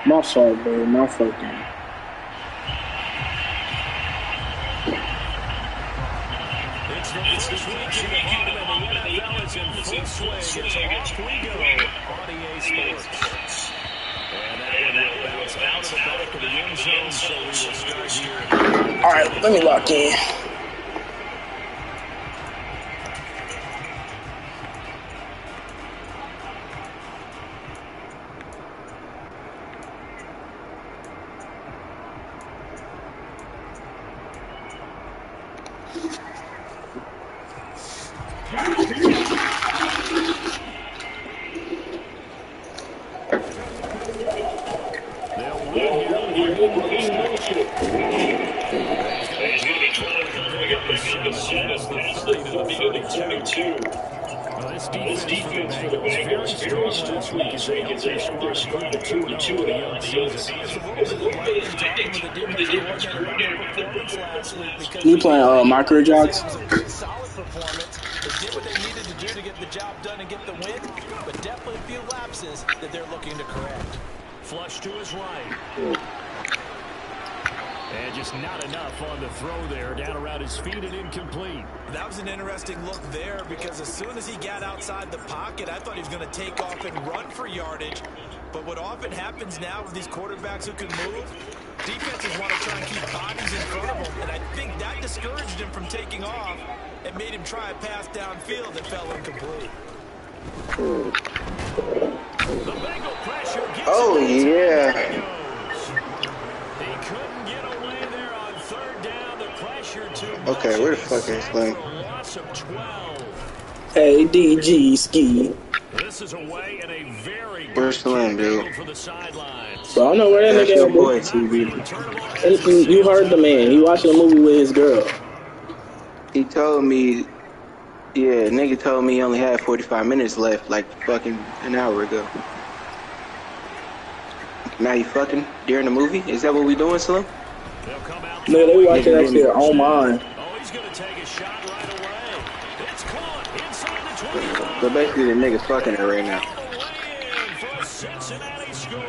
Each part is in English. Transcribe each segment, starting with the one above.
My fault, bro. My fucking. It's the first week in the autumn, and the NFL is in full swing. It's off we go on EA Sports. And that one will bounce out of the back of the end zone, so we will start here. All right, let me lock in. This defense for the Bengals is very strong this week as they help their squad improve to 2-0 on the young season. It's a little bit of talking with the defense coordinator about their performance last week because you playing micro jogs? It was a very solid performance. They did what they needed to do to get the job done and get the win, but definitely a few lapses that they're looking to correct. Flush to his right. And just not enough on the throw there. Down around his feet and incomplete. That was an interesting look there because as soon as he got outside the pocket, I thought he was going to take off and run for yardage. But what often happens now with these quarterbacks who can move, defenses want to try and keep bodies in front of them. And I think that discouraged him from taking off and made him try a pass downfield that fell incomplete. The Bengal pressure gets yeah. Okay, where the fuck is Slim? Hey, DG Ski. This is away in a very Where's Slim, dude? for the sidelines. Bro, I don't know where that nigga at, boy. You heard the man. He watching a movie with his girl. He told me, yeah, nigga told me he only had 45 minutes left, like fucking an hour ago. Now you fucking during the movie? Is that what we doing, Slim? No, they watching that shit on mine. He's gonna take a shot right away. It's caught inside the 25. So basically, the nigga's fucking it right now. For a Cincinnati score.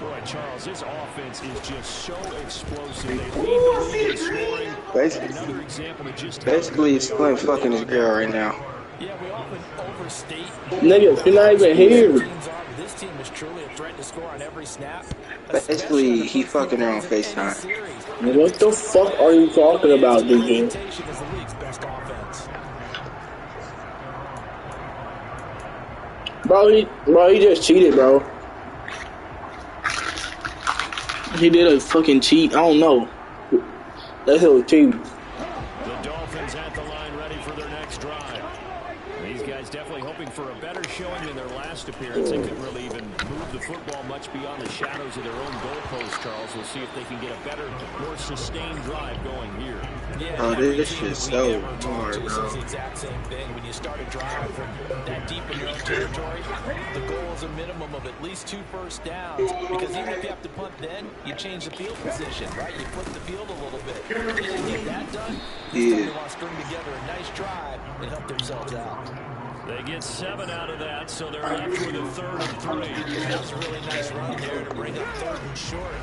Boy, Charles, this offense is just so explosive. They lead the league in scoring. Another example of just basically, Slim fucking his girl right now. Yeah, we often overstate. Nigga, you're not even here. This team is truly a threat to score on every snap. Basically, he fucking her on FaceTime. What the fuck are you talking about, DJ? Bro, he just cheated, bro. He did a fucking cheat. I don't know. That's a cheat. The Dolphins at the line, ready for their next drive. These guys definitely hoping for a better showing than their last appearance. They couldn't really even move the football much beyond the shadows of their own goalpost, Charles. We'll see if they can get a better, more sustained drive going here. Yeah, oh, this shit's so hard, bro. It's the exact same thing. When you start a drive from that deep in your own territory, the goal is a minimum of at least 2 first downs. Because even if you have to punt then, you change the field position, right? You flip the field a little bit. If you get that done, they want to string together a nice drive and help themselves out. They get 7 out of that, so they're left with a 3rd and 3. That was a really nice run there to bring up 3rd and short.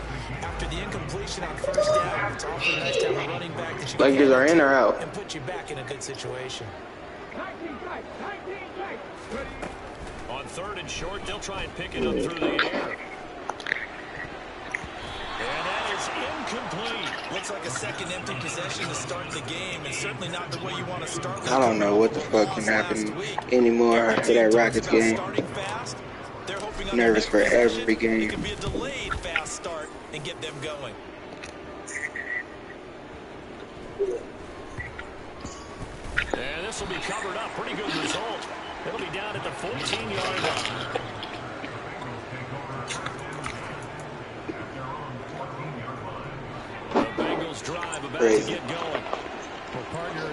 After the incompletion on first down, it's awfully nice to have a running back that you like can are in or out? And put you back in a good situation. On 3rd and short, they'll try and pick it up through the air. And that is incomplete. Looks like a second empty possession to start the game, and certainly not the way you want to start. I don't know what the fuck can happen anymore after that Rockets game. Nervous for every game. It could be a delayed fast start and get them going. And this will be covered up. Pretty good result. It'll be down at the 14-yard line. Drive about to get going. Well, partner,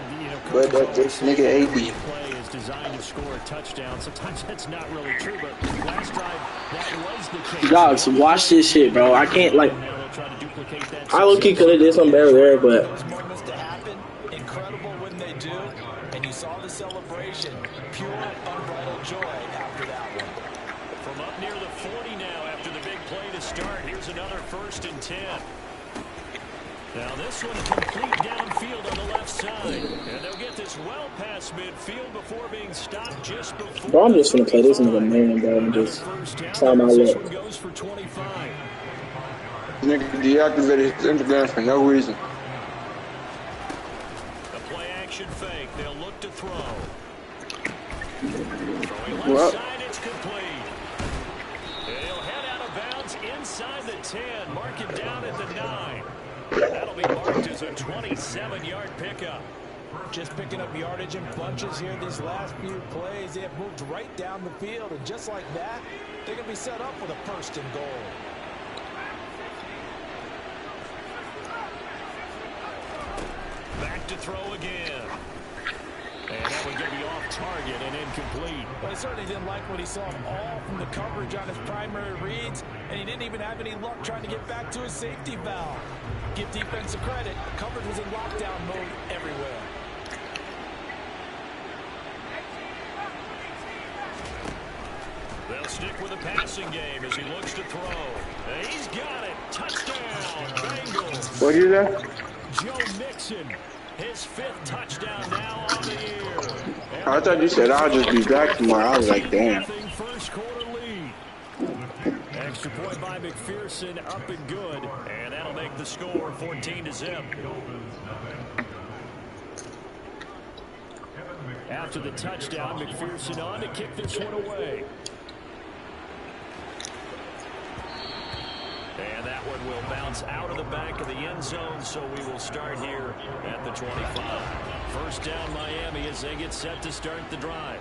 but this nigga AD play is designed to score a touchdown. Sometimes that's not really true, but last drive that was the case. Dogs, watch this shit, bro. I can't like. I low-key could have did something better there, but. Those moments to happen, incredible when they do, and you saw the celebration, pure unbridled joy after that one. play to start. Here's another 1st and 10. Now this one complete downfield on the left side. And they'll get this well past midfield before being stopped just before. Bro, I'm just going to play this nigga man, bro, and just try my luck. This one goes for 25. Nigga deactivated his Instagram for no reason. The play action fake. They'll look to throw. Throwing left side, it's complete. And he'll head out of bounds inside the 10. Mark him down at the 9. That'll be marked as a 27-yard pickup. Just picking up yardage in bunches here these last few plays. They have moved right down the field, and just like that, they're going to be set up with a 1st and goal. Back to throw again. And that one going to be off target and incomplete. But he certainly didn't like what he saw all from the coverage on his primary reads, and he didn't even have any luck trying to get back to his safety valve. Give defensive credit. Coverage was in lockdown mode everywhere. They'll stick with a passing game as he looks to throw. And he's got it. Touchdown, Bengals. What is that? Joe Mixon, his 5th touchdown now on the year. I thought you said I'll just be back tomorrow. I was like, damn. First quarter lead. Extra point by McPherson, up and good. And that'll make the score 14-0. After the touchdown, McPherson on to kick this one away. And that one will bounce out of the back of the end zone, so we will start here at the 25. First down, Miami, as they get set to start the drive.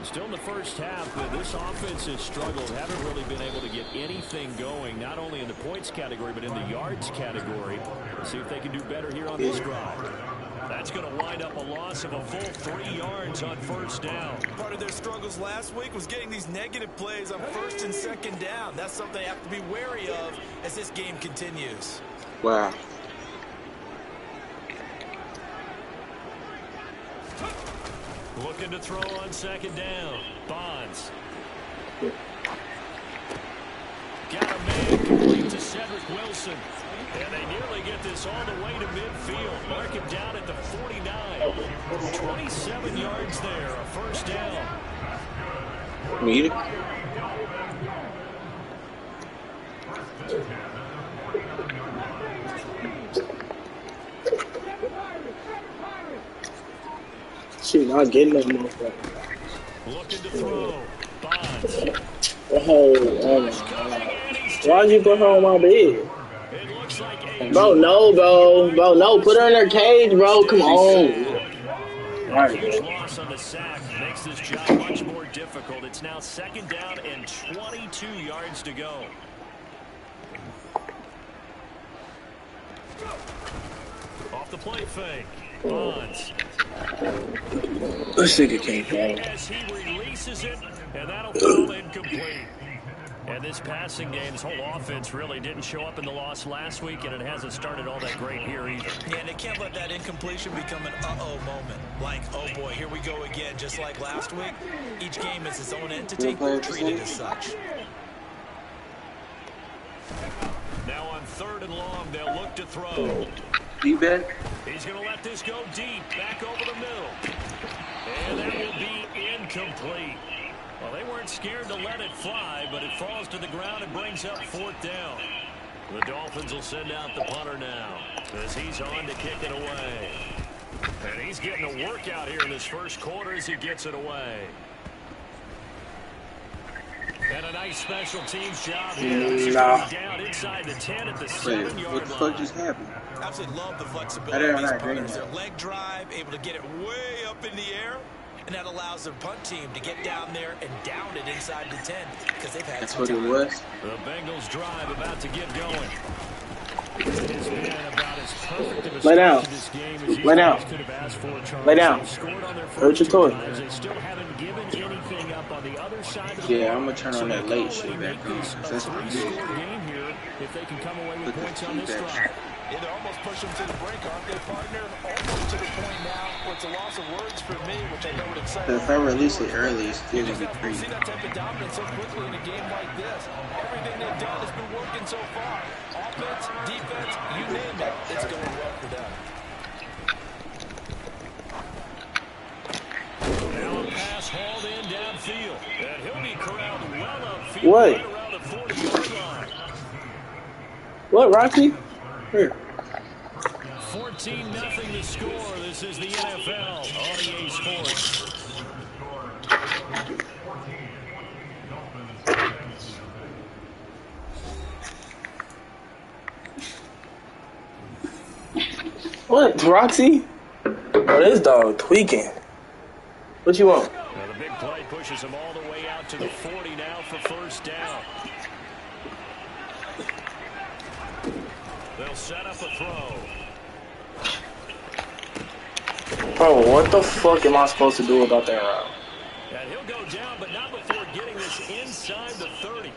Still in the first half, but this offense has struggled. Haven't really been able to get anything going, not only in the points category, but in the yards category. Let's see if they can do better here on this drive. That's going to wind up a loss of a full 3 yards on first down. Part of their struggles last week was getting these negative plays on 1st and 2nd down. That's something they have to be wary of as this game continues. Wow. Looking to throw on 2nd down. Bonds. Got a man complete to Cedric Wilson. And they nearly get this all the way to midfield. Mark him down at the 49. 27 yards there, a first down. Meet it. Shoot, not getting that motherfucker. Looking to throw. Bonds. Oh my God. Why'd you put her on my bed? Bro, no, bro. Bro, no. Put her in her cage, bro. Come on. A huge loss on the sack makes this job much more difficult. It's now 2nd down and 22 yards to go. Off the play fake. Bonds. This nigga can't go. As he releases it, and that'll fall incomplete. And this passing game, this whole offense really didn't show up in the loss last week, and it hasn't started all that great here either. Yeah, and they can't let that incompletion become an uh-oh moment. Like, oh boy, here we go again, just like last week. Each game is its own entity, treated as such. Now on 3rd and long, they'll look to throw. You bet. He's going to let this go deep, back over the middle. And that will be incomplete. Well, they weren't scared to let it fly, but it falls to the ground and brings up 4th down. The Dolphins will send out the punter now as he's on to kick it away. And he's getting a workout here in this first quarter as he gets it away. And a nice special teams job here. Down inside the 10 at the 7-yard line. What the fuck just happened? Absolutely love the flexibility of these punters. Their leg drive, able to get it way up in the air. And that allows their punt team to get down there and down it inside the 10 because they've had some time. That's what it was. The Bengals drive about to get going. It's been about as perfect of a start to this game as you guys could have asked for, Charles. Lay down. Hurt your toy. They still haven't given anything up on the other side of the Yeah, ball. I'm gonna turn on that late shit back on. That's a 3-score game here if they can come away with points on this drive. Yeah, they're almost pushing them to the brink, aren't they, partner? Almost to the point now where it's a loss of words for me, which I know would excite. If I release it early, it's still gonna be See crazy. that type of dominance so quickly in a game like this. Everything they've done has seen so far. Offense, defense, you name it, it's going well for them. Now a pass hauled in downfield. And he'll be corralled well upfield. What? Right around the 40-yard line. What, Rocky? Here. 14-0 the score. This is the NFL on EA Sports. What, Roxy? Oh, this dog tweaking. What you want? Now the big play pushes him all the way out to the 40 now for first down. They'll set up a throw. Bro, what the fuck am I supposed to do about that route? And he'll go down, but not before getting this inside the 30.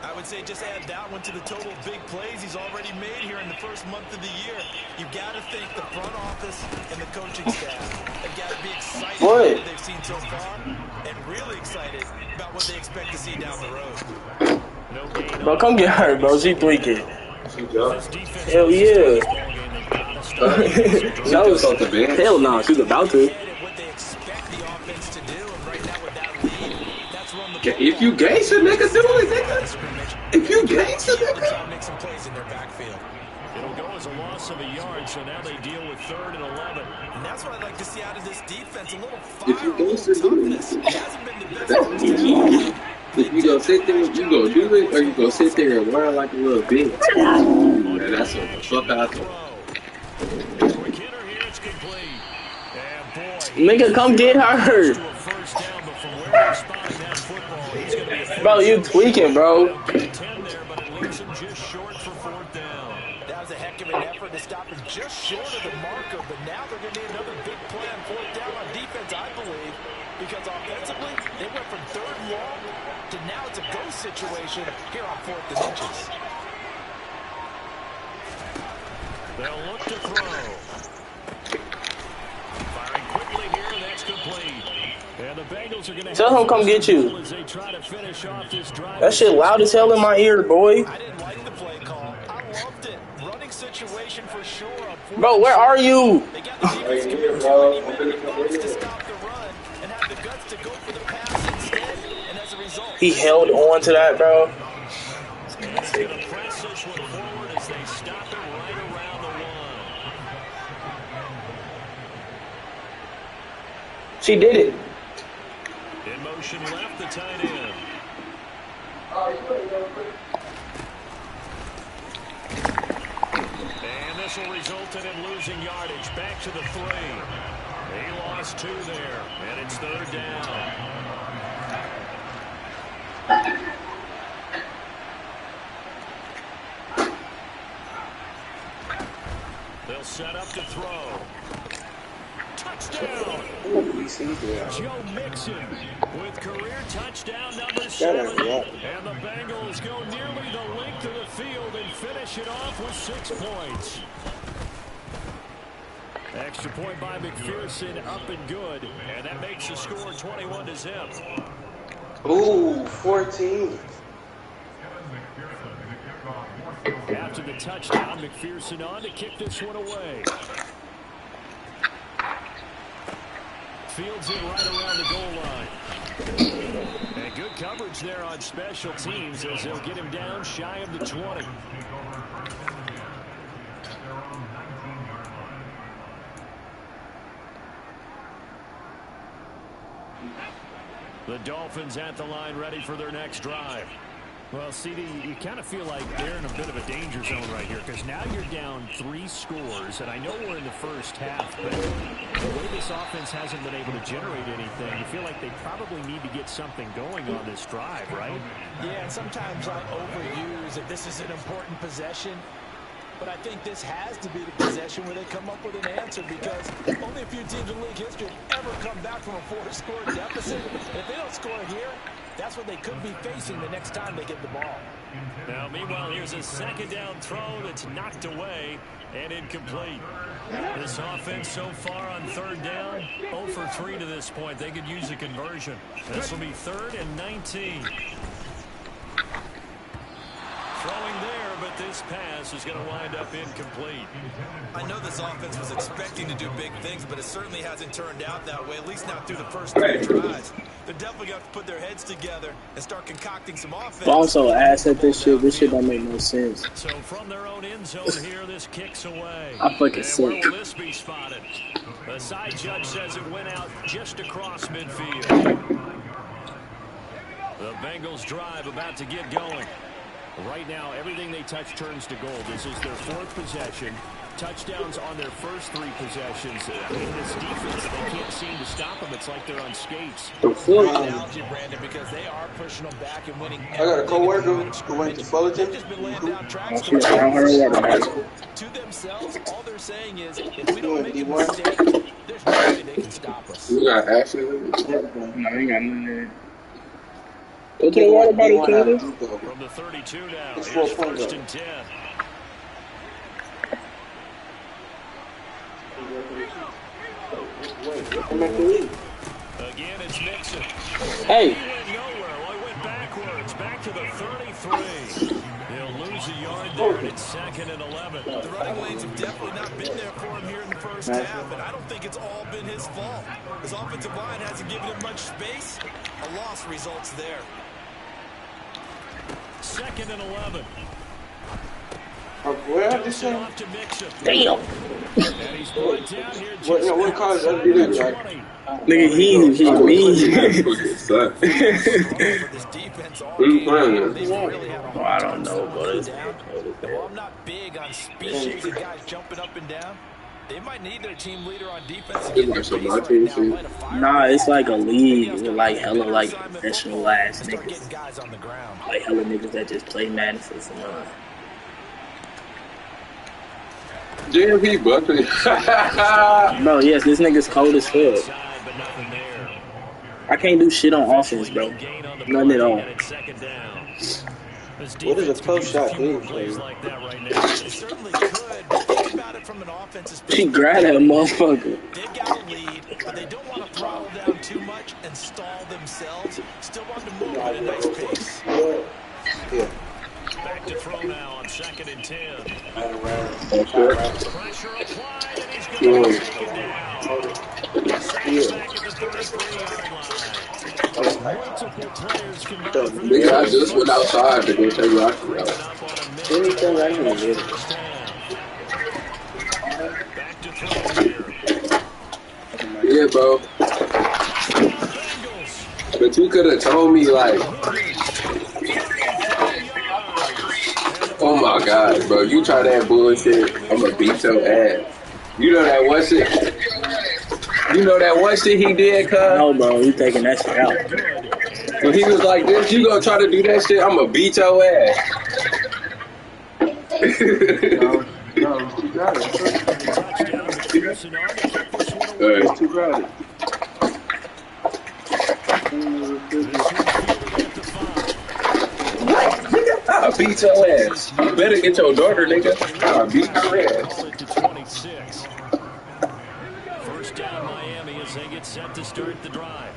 I would say just add that one to the total of big plays he's already made here in the first month of the year. You've got to think the front office and the coaching staff have got to be excited about what they've seen so far and really excited about what they expect to see down the road. Bro, come get her, bro. She tweaking. Hell yeah. That was on the bench. Hell no, she's about to. What they expect the offense to do, and right now with that lead, that's run the If you gangster, nigga, do it, nigga. If you gangster, nigga. make some plays in their backfield. It'll go as a loss of a yard, so now they deal with 3rd and 11. And that's what I'd like to see out of this defense. A little fire, If you a little gangster, do toughness. it. It hasn't been the best That's first the half. key. If you go sit there, you go do it, or you go sit there and whine like a little bitch. Yeah, that's what the fuck I thought. Quick hitter here, it's complete. And boy, Nigga, come get her. to a first down, but from where they're spotting that football, he's going to be a Bro, you tweaking, bro. 10 there, but it leaves him just short for 4th down. That was a heck of an effort to stop him just short of the marker, but now they're going to need another big play on 4th down on defense, I believe, because offensively, they went from 3rd and long to now it's a go situation here on 4th and inches. They'll look to throw. Firing quickly here, that's complete. And the Bengals are going to Tell him come get you. as they try to finish off this drive. That shit loud as hell in my ear, boy. I didn't like the play call. I loved it. Running situation for sure. Bro, where are you? They got the defense committed too many minutes to stop the run and have the guts to go for the pass instead. And as a result, He held on to that, bro. It's going to press this one forward as they stop it right around the 1. She did it. In motion left, the tight end. And this will result in him losing yardage. Back to the 3. He lost 2 there, and it's 3rd down. They'll set up to throw. Touchdown! Joe Mixon with career touchdown number 7. And the Bengals go nearly the length of the field and finish it off with 6 points. Extra point by McPherson, up and good. And that makes the score 21-0. Ooh, 14. After the touchdown, McPherson on to kick this one away. Fields it right around the goal line. And good coverage there on special teams as they'll get him down shy of the 20. The Dolphins at the line ready for their next drive. Well, CD, you kind of feel like they're in a bit of a danger zone right here because now you're down 3 scores, and I know we're in the first half, but the way this offense hasn't been able to generate anything, you feel like they probably need to get something going on this drive, right? yeah, and sometimes I overuse if this is an important possession. But I think this has to be the possession where they come up with an answer because only a few teams in league history have ever come back from a 4-score deficit. And if they don't score here, that's what they could be facing the next time they get the ball. Now, meanwhile, here's a 2nd down throw that's knocked away and incomplete. This offense so far on 3rd down, 0 for 3 to this point. They could use a conversion. This will be 3rd and 19. Throwing but this pass is going to wind up incomplete. I know this offense was expecting to do big things, but it certainly hasn't turned out that way, at least not through the first 3 drives. They're definitely going to have to put their heads together and start concocting some offense. I'm so ass at this shit. This shit don't make no sense. So from their own end zone here, this kicks away. I fucking and sick. where will this be spotted? The side judge says it went out just across midfield. The Bengals drive about to get going. Right now, everything they touch turns to gold. This is their 4th possession. Touchdowns on their first 3 possessions. In this defense, they can't seem to stop them. It's like they're on skates. Analogy, Brandon, because they are pushing them back and winning. I got a coworker who went to Fullerton. They've just been laying down tracks To themselves. All they're saying is, if we don't make a mistake, there's no way they can stop us. You got action? No, I ain't got none there. Go to the water bottle, Canada. From the 32 now, It's here's 4 points, 1st and 10. Again, it's Nixon. Hey. He went nowhere. Well, he went backwards. Back to the 33. He'll lose a yard there, and it's 2nd and 11. The running lanes have definitely not been there for him here in the first half, and I don't think it's all been his fault. His offensive line hasn't given him much space. A loss results there. 2nd and 11. Where I just said? Off to Mixon. Damn. And he's brought down here just What cause that did it, like? Nigga, he mean. This defense all Who you game, playing? they've really had a hard I don't time know, slowing bro. them down. And while I'm not big on species of guys jumping up and down, they might need their team leader on defense to get their base right now. Light a fire. Nah, it's like a league with like hella like professional ass Start getting niggas. guys on the ground. Like hella niggas that just play Madden for fun. JMP Buckley. Bro, yes, this nigga's cold as fuck. I can't do shit on offense, bro. None at all. What does a close shot do? They certainly could, but think about it from an offensive She perspective. grabbed that motherfucker. They've got a lead, but they don't want to throttle down too much and stall themselves. Still want to move at a nice pace. Yeah. Back to throw now on 2nd and 10. Pressure applied, and he's going to take it down. Sacked back at the 33-yard line. Multiple players combined for the Nigga, I just went outside to go take Rocky out. Anything I can get. Back to throw here. Yeah, bro. Bengals. But you could have told me, like, oh my God, bro, you try that bullshit, I'm gonna beat your ass. You know that one shit? You know that one shit he did, cuz? No, bro, you taking that shit out. When he was like this, you gonna try to do that shit, I'm gonna beat your ass. No, too crowded. Alright. Too crowded. I'll beat your ass. You better get your daughter, nigga. I'll beat your ass. To 26. First down, Miami, as they get set to start the drive.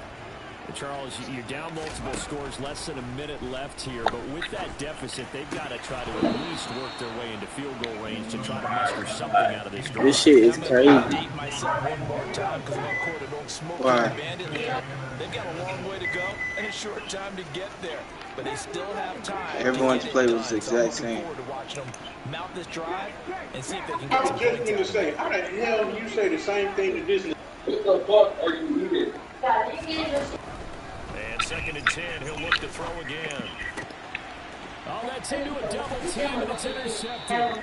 Charles, you're down multiple scores, less than a minute left here, but with that deficit, they've got to try to at least work their way into field goal range to try to muster something out of this drive. This shit is crazy. Date myself one more time because one quarter don't smoke Why? bandit lead. They've got a long way to go and a short time to get there, but they still have time. Everyone's to get play it was the done. So I'm exact looking same. forward to watching them mount this drive and see if they can I get some was just points going to out. say, how the hell you say the same thing to this? What the fuck are you eating? And 2nd and 10, he'll look to throw again. Oh, that's into a double team, and it's intercepted.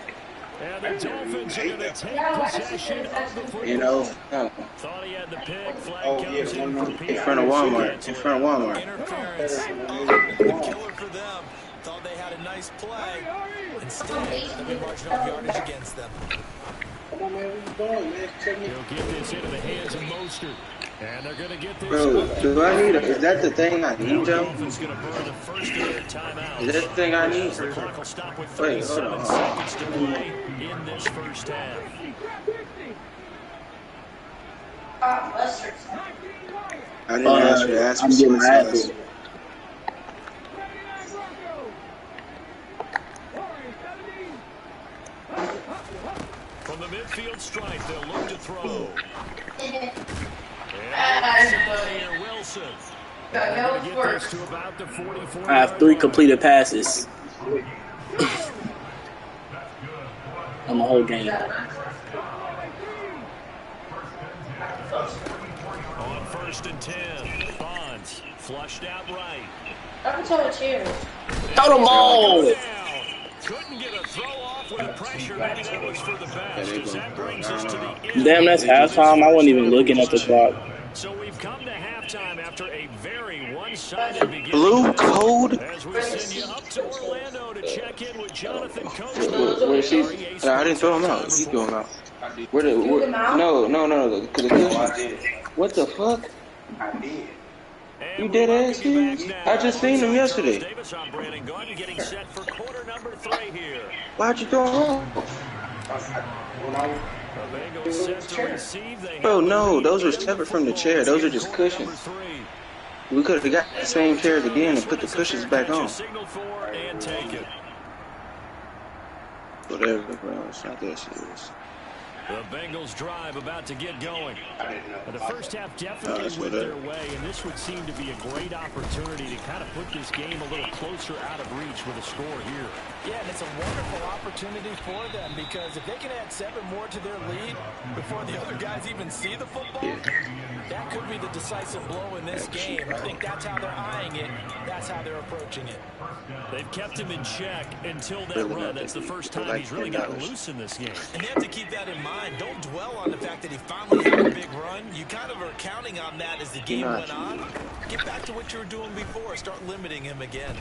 And the Dolphins are going to take possession of the football. You know, Thought he had the pick. Flag Oh, comes yeah, in for in front of Walmart. In front of Walmart. Interference. The killer for them. Thought they had a nice play. Instead, they've been marching up yardage against them. Come on, man, what you doing, man? Check me. He'll get this into the hands of Mostert. And they're going to get this. Bro, do I need is that the thing I need, Joe? Dolphins going to burn the first of their timeouts. Is that the thing I need? The clock will stop with Wait, hold 37 on. seconds to play in this first half. I didn't ask you to ask I'm me getting soy mad. sauce. the midfield stripe, they'll look to throw. And here, Wilson. Going to get this to about the 44. I have 3 completed passes on the whole game. On 1st and 10, Bonds flushed out right. Throw the ball! Couldn't get a throw off with the pressure. Maybe that was for the best. As that brings us to the end. Damn, that's halftime. I wasn't even looking at the clock. So we've come to halftime after a very one-sided beginning. Blue code. As we send you up to Orlando to check in with Jonathan Coach. Where's he? No, I didn't throw him out. He threw him out. No. What the fuck? I did. You dead ass serious? I just seen him yesterday. Why'd you throw him out? Bro, no, those were separate from the chair. Those are just cushions. We could have got the same chairs again and put the cushions back on. Whatever, bro. It's not that serious. The Bengals drive about to get going. The first half definitely went their way, and this would seem to be a great opportunity to kind of put this game a little closer out of reach with a score here. Yeah, and it's a wonderful opportunity for them because if they can add 7 more to their lead before the other guys even see the football, that could be the decisive blow in this game. I think that's how they're eyeing it. That's how they're approaching it. They've kept him in check until that run. That's the first time he's really gotten loose in this game. And they have to keep that in mind. Don't dwell on the fact that he finally had a big run. You kind of are counting on that as the game went on. Get back to what you were doing before. Start limiting him again.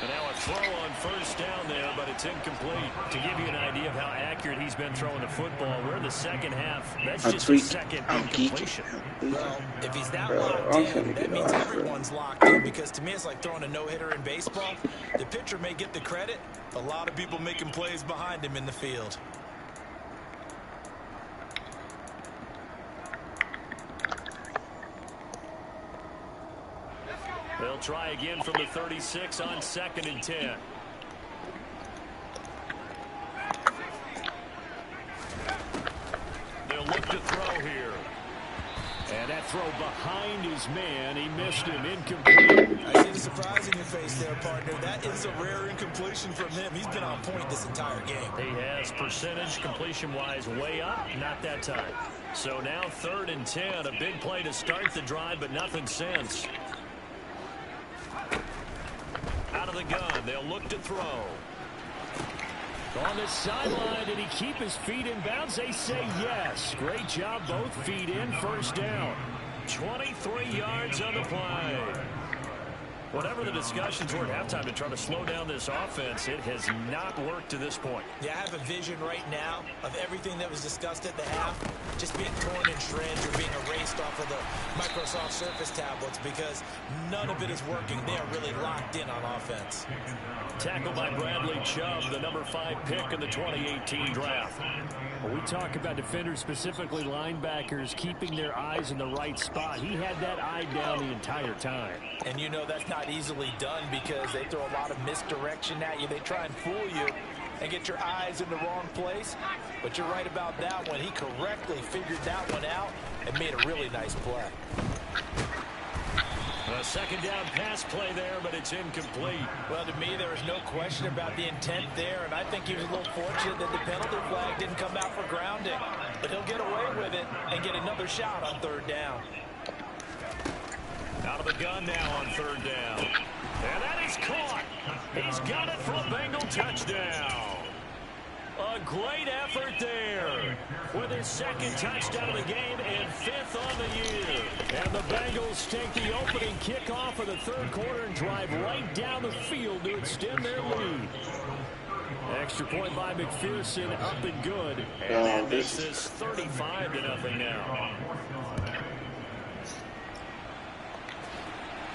And now a throw on 1st down there, but it's incomplete. To give you an idea of how accurate he's been throwing the football, we're in the second half. That's just a second incompletion. Well, if he's that locked in, that means everyone's locked in, because to me it's like throwing a no-hitter in baseball. The pitcher may get the credit. A lot of people making plays behind him in the field. They'll try again from the 36 on 2nd and 10. They'll look to throw here. And that throw behind his man. He missed him. Incomplete. I see the surprise in your face there, partner. That is a rare incompletion from him. He's been on point this entire game. He has percentage completion-wise way up. Not that time. So now 3rd and 10. A big play to start the drive, but nothing since. Out of the gun, they'll look to throw. On the sideline, did he keep his feet in bounds? They say yes. Great job, both feet in, 1st down. 23 yards on the play. Whatever the discussions were at halftime to try to slow down this offense, it has not worked to this point. Yeah, I have a vision right now of everything that was discussed at the half just being torn in shreds or being erased off of the Microsoft Surface tablets because none of it is working. They are really locked in on offense. Tackled by Bradley Chubb, the number 5 pick in the 2018 draft. When we talk about defenders, specifically linebackers, keeping their eyes in the right spot, he had that eye down the entire time. And you know that's not easily done because they throw a lot of misdirection at you. They try and fool you and get your eyes in the wrong place. But you're right about that one. He correctly figured that one out and made a really nice play. A 2nd down pass play there, but it's incomplete. Well, to me, there was no question about the intent there, and I think he was a little fortunate that the penalty flag didn't come out for grounding. But he'll get away with it and get another shot on 3rd down. Out of the gun now on 3rd down. And that is caught. He's got it for a Bengal touchdown. A great effort there with his 2nd touchdown of the game and 5th on the year. And the Bengals take the opening kickoff of the 3rd quarter and drive right down the field to extend their lead. Extra point by McPherson, up and good. And that makes this 35-0 now.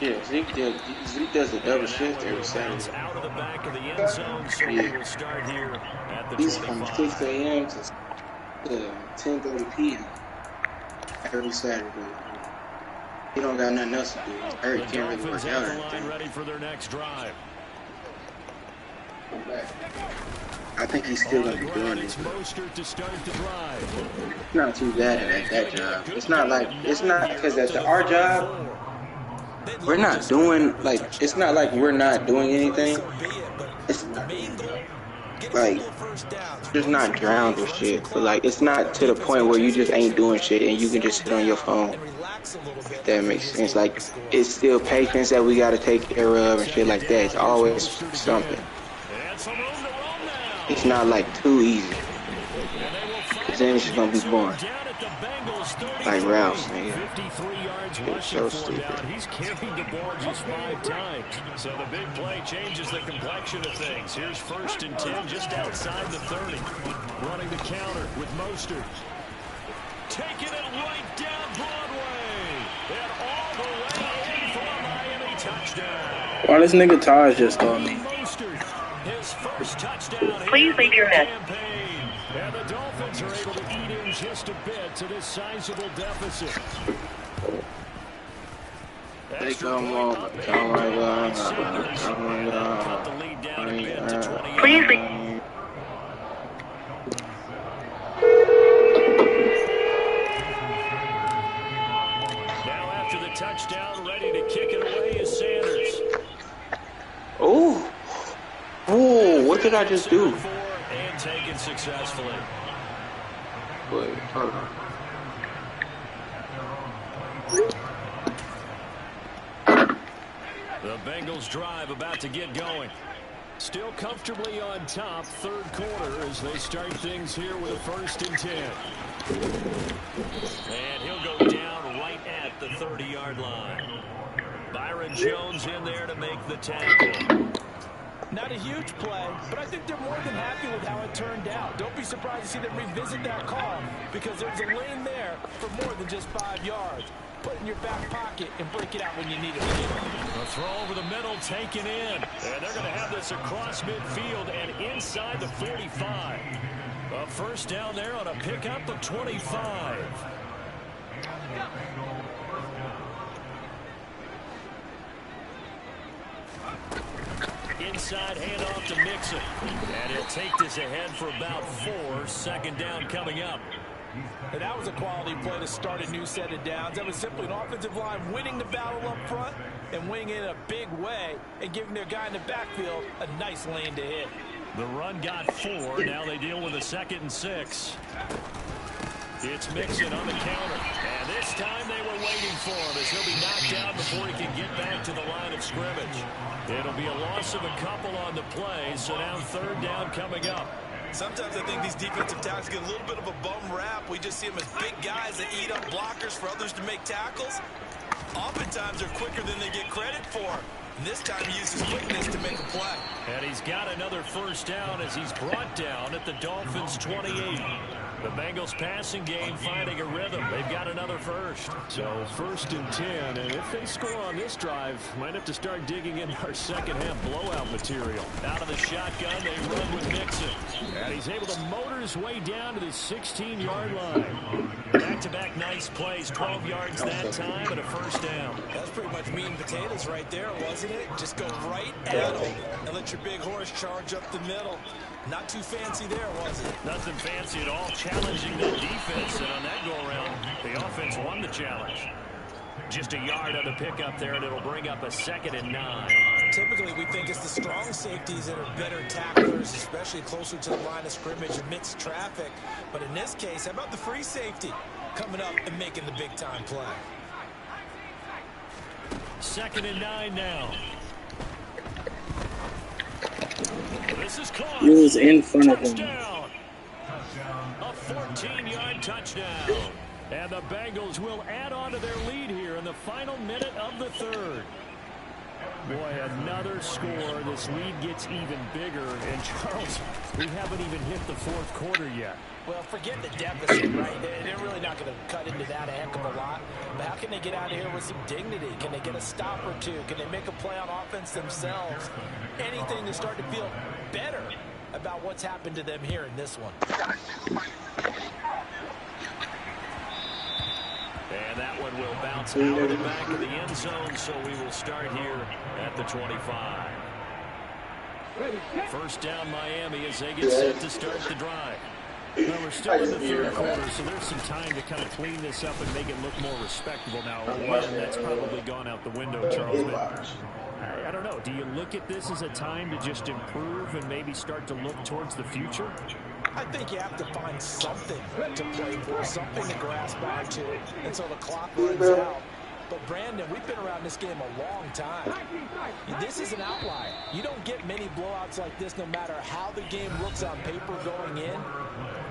Yeah, Zeke does a double shift every Saturday. Out of the back of the end zone, so we will start here at the 25. He's from 6 a.m. to 10:30 p.m. every Saturday. He don't got nothing else to do. He can't really work out or anything. Ready for their next drive. I think he's still gonna be doing it. It's Mostert to start the drive. It's not too bad at that job. It's not because that's our job. We're not doing it's not like we're not doing anything. It's like just not drowned with shit, but like it's not to the point where you just ain't doing shit and you can just sit on your phone. If that makes sense. Like it's still patience that we gotta take care of and shit like that. It's always something. It's not like too easy. Then it's just gonna be boring. Like Ralph's, nigga. 53 yards rushing so for him stupid. down. He's carried the ball just 5 times. So the big play changes the complexion of things. Here's 1st and 10 just outside the 30. Running the counter with Mostert. Taking it right down Broadway. And all the way in for a Miami touchdown. Why this nigga Taj just called me? Mostert, his first touchdown. Please leave your message. And the Dolphins are able to eat in just a bit to this sizable deficit. They come on. Oh my god. Oh my god. Please leave. Now after the touchdown, ready to kick it away is Sanders. Oh, what did I just do? And taken successfully. Wait, hold on. The Bengals drive about to get going. Still comfortably on top, 3rd quarter as they start things here with a 1st and 10. And he'll go down right at the 30-yard line. Byron Jones in there to make the tackle. Not a huge play, but I think they're more than happy with how it turned out. Don't be surprised to see them revisit that call because there's a lane there for more than just 5 yards. Put it in your back pocket and break it out when you need it. A throw over the middle taken in. And they're going to have this across midfield and inside the 45. A 1st down there on a pickup of 25. Inside handoff to Mixon. And he'll take this ahead for about 4. 2nd down coming up. And that was a quality play to start a new set of downs. That was simply an offensive line winning the battle up front and winning it in a big way and giving their guy in the backfield a nice lane to hit. The run got 4. Now they deal with a 2nd and 6. It's Mixon on the counter. And this time they were waiting for him as he'll be knocked down before he can get back to the line of scrimmage. It'll be a loss of a couple on the play, so now 3rd down coming up. Sometimes I think these defensive tackles get a little bit of a bum rap. We just see them as big guys that eat up blockers for others to make tackles. Oftentimes they're quicker than they get credit for. And this time he uses quickness to make a play. And he's got another 1st down as he's brought down at the Dolphins' 28. The Bengals passing game finding a rhythm. They've got another 1st. So 1st and 10. And if they score on this drive, might have to start digging in our 2nd half blowout material. Out of the shotgun, they run with Mixon. And he's able to motor his way down to the 16-yard line. Back-to-back nice plays. 12 yards that time and a 1st down. That's pretty much meat and potatoes right there, wasn't it? Just go right at them and let your big horse charge up the middle. Not too fancy there, was it? Nothing fancy at all. Challenging the defense, and on that go-around, the offense won the challenge. Just a yard on the pickup there, and it'll bring up a 2nd and 9. Typically, we think it's the strong safeties that are better tacklers, especially closer to the line of scrimmage amidst traffic. But in this case, how about the free safety coming up and making the big-time play? 2nd and 9 now. This is caught. He was in front of him. Touchdown. A 14-yard touchdown. And the Bengals will add on to their lead here in the final minute of the 3rd. Boy, another score. This lead gets even bigger. And, Charles, we haven't even hit the 4th quarter yet. Well, forget the deficit, right? They're really not going to cut into that a heck of a lot. But how can they get out of here with some dignity? Can they get a stop or two? Can they make a play on offense themselves? Anything to start to feel better about what's happened to them here in this one. And that one will bounce out of the back of the end zone, so we will start here at the 25. First down Miami as they get set to start the drive. Well, we're still in the third quarter, so there's some time to kind of clean this up and make it look more respectable. Now, again, that's probably gone out the window, Charles. But I don't know. Do you look at this as a time to just improve and maybe start to look towards the future? I think you have to find something to play for, something to grasp onto until the clock runs out. But, Brandon, we've been around this game a long time. This is an outlier. You don't get many blowouts like this no matter how the game looks on paper going in.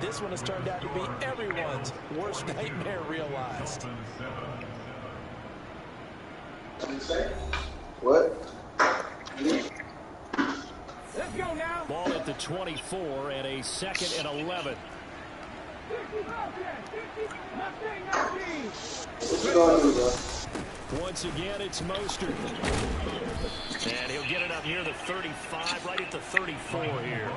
This one has turned out to be everyone's worst nightmare realized. What? Let's go now. Ball at the 24 and a 2nd and 11. Once again, it's Mostert. And he'll get it up near the 35, right at the 34 here.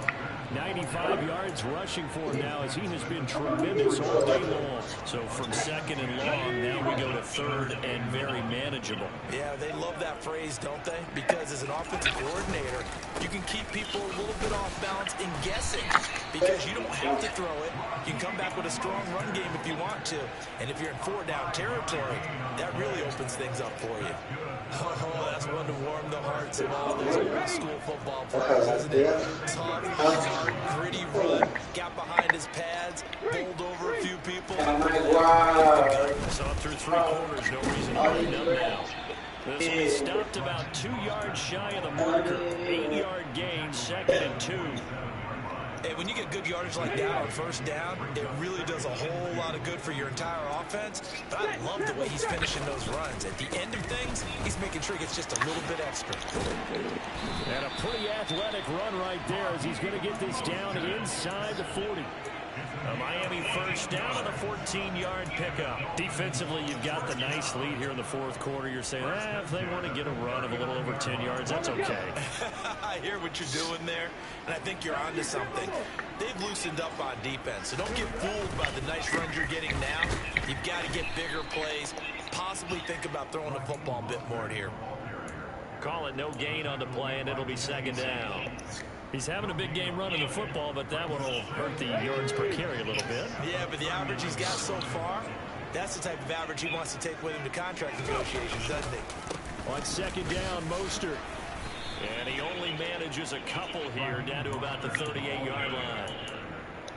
95 yards rushing for him now as he has been tremendous all day long. So from 2nd and long, now we go to 3rd and very manageable. Yeah, they love that phrase, don't they? Because as an offensive coordinator, you can keep people a little bit off balance in guessing because you don't have to throw it. You can come back with a strong run game if you want to. And if you're in 4-down territory, that really opens things up for you. Oh, that's one to warm the hearts of all those old school football players, isn't it? Tough, hard, gritty run, got behind his pads, bowled over a few people. Saw through 3 quarters, no reason to bring them now. This will be stopped about 2 yards shy of the marker. 8-yard gain, 2nd and 2. Hey, when you get good yardage like that on 1st down, it really does a whole lot of good for your entire offense. But I love the way he's finishing those runs. At the end of things, he's making sure he gets just a little bit extra. And a pretty athletic run right there as he's going to get this down inside the 40. A Miami 1st down on a 14-yard pickup. Defensively, you've got the nice lead here in the 4th quarter. You're saying, if they want to get a run of a little over 10 yards, that's okay. I hear what you're doing there, and I think you're onto something. They've loosened up on defense, so don't get fooled by the nice runs you're getting now. You've got to get bigger plays, possibly think about throwing the football a bit more here. Call it no gain on the play, and it'll be 2nd down. He's having a big game running the football, but that one will hurt the yards per carry a little bit. Yeah, but the average he's got so far, that's the type of average he wants to take with him to contract negotiations, doesn't he? On 2nd down, Mostert. And he only manages a couple here down to about the 38-yard line.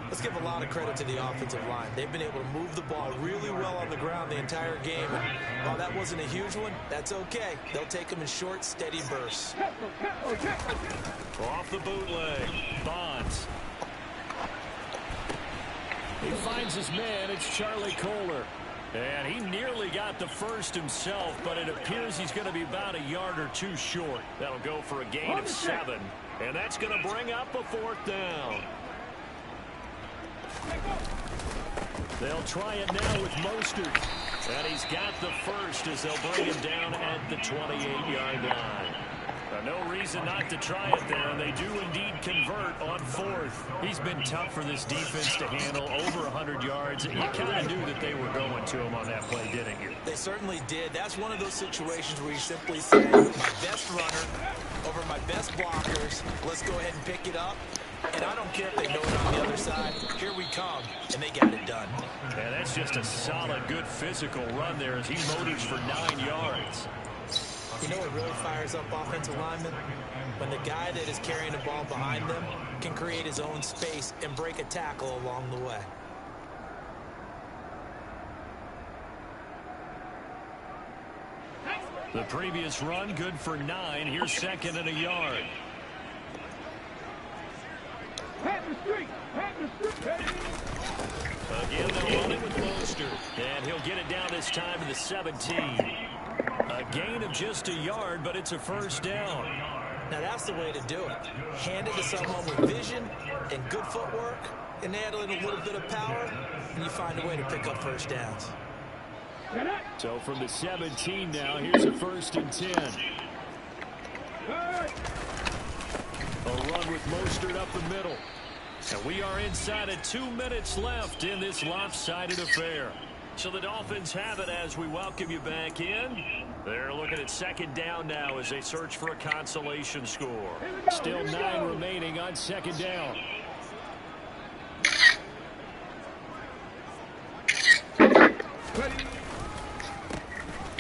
Let's give a lot of credit to the offensive line. They've been able to move the ball really well on the ground the entire game. And while that wasn't a huge one, that's okay. They'll take them in short, steady bursts. Off the bootleg, Bonds. He finds his man. It's Charlie Kohler. And he nearly got the first himself, but it appears he's going to be about a yard or 2 short. That'll go for a gain of 7. And that's going to bring up a 4th down. They'll try it now with Mostert. And he's got the first as they'll bring him down at the 28-yard line. No reason not to try it there, and they do indeed convert on 4th. He's been tough for this defense to handle, over 100 yards. You kind of knew that they were going to him on that play, didn't you? They certainly did. That's one of those situations where you simply say, my best runner over my best blockers. Let's go ahead and pick it up. And I don't care if they know it on the other side. Here we come, and they got it done. Yeah, that's just a solid, good physical run there as he motors for 9 yards. You know what really fires up offensive linemen? When the guy that is carrying the ball behind them can create his own space and break a tackle along the way. The previous run, good for 9. Here's 2nd and a yard. Again, they'll run it with Mostert. And he'll get it down this time to the 17. A gain of just a yard, but it's a 1st down. Now that's the way to do it. Hand it to someone with vision and good footwork, and add in a little bit of power, and you find a way to pick up 1st downs. So from the 17 now, here's a 1st and 10. A run with Mostert up the middle. And we are inside of 2 minutes left in this lopsided affair. So the Dolphins have it as we welcome you back in. They're looking at second down now as they search for a consolation score. Still 9 remaining on second down.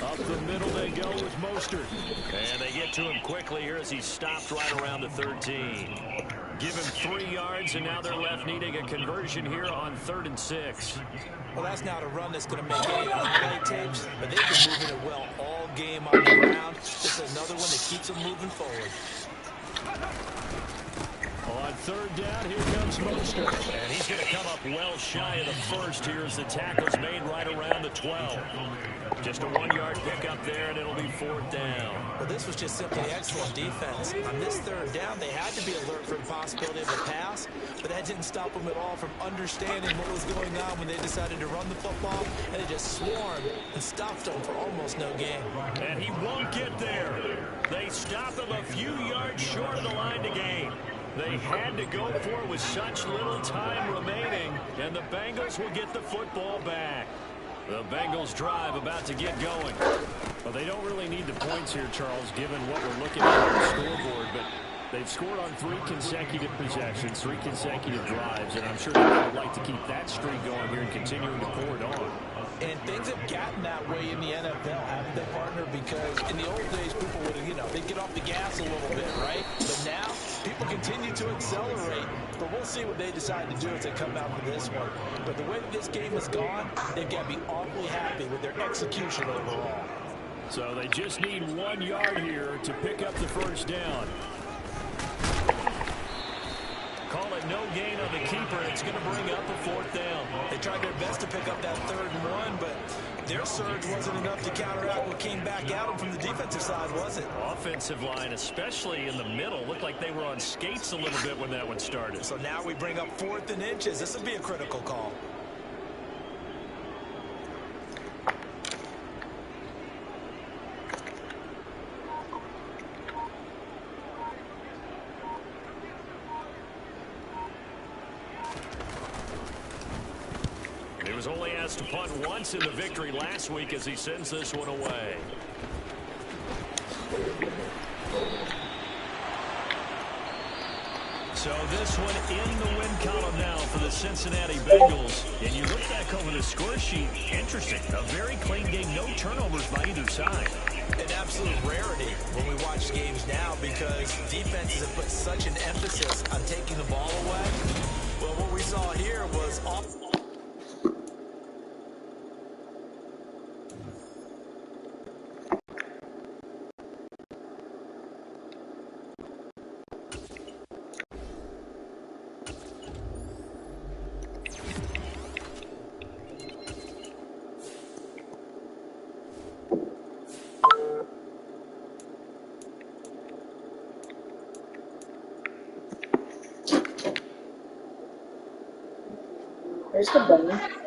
Up the middle they go with Mostert. And they get to him quickly here as he's stopped right around the 13. Give him 3 yards, and now they're left needing a conversion here on 3rd and 6. Well, that's not a run that's going to make any of the highlight tapes, but they've been moving it well all game on the ground. This is another one that keeps them moving forward. On 3rd down, here comes Mostert. And he's going to come up well shy of the first here as the tackle's made right around the 12. Just a 1-yard pickup there, and it'll be 4th down. Well, this was just simply excellent defense. On this 3rd down, they had to be alert for the possibility of a pass, but that didn't stop them at all from understanding what was going on when they decided to run the football, and they just swarmed and stopped them for almost no gain. And he won't get there. They stop him a few yards short of the line to gain. They had to go for it with such little time remaining, and the Bengals will get the football back. The Bengals drive about to get going. Well, they don't really need the points here, Charles, given what we're looking at on the scoreboard, but they've scored on 3 consecutive possessions, 3 consecutive drives, and I'm sure they would like to keep that streak going here and continuing to pour it on. And things have gotten that way in the NFL, haven't they, partner? Because in the old days, people would, they'd get off the gas a little bit, right? But now, people continue to accelerate. But we'll see what they decide to do as they come out for this one. But the way that this game has gone, they've got to be awfully happy with their execution overall. So they just need 1 yard here to pick up the 1st down. Call it no gain on the keeper, and it's going to bring up a 4th down. They tried their best to pick up that 3rd and 1, but their surge wasn't enough to counteract what came back at them from the defensive side, was it? Offensive line, especially in the middle, looked like they were on skates a little bit when that one started. So now we bring up 4th and inches. This will be a critical call. He was only asked to punt once in the victory last week as he sends this one away. So this one in the win column now for the Cincinnati Bengals. And you look back over the score sheet, interesting. A very clean game, no turnovers by either side. An absolute rarity when we watch games now because defenses have put such an emphasis on taking the ball away. Well, what we saw here was off. Where's the button?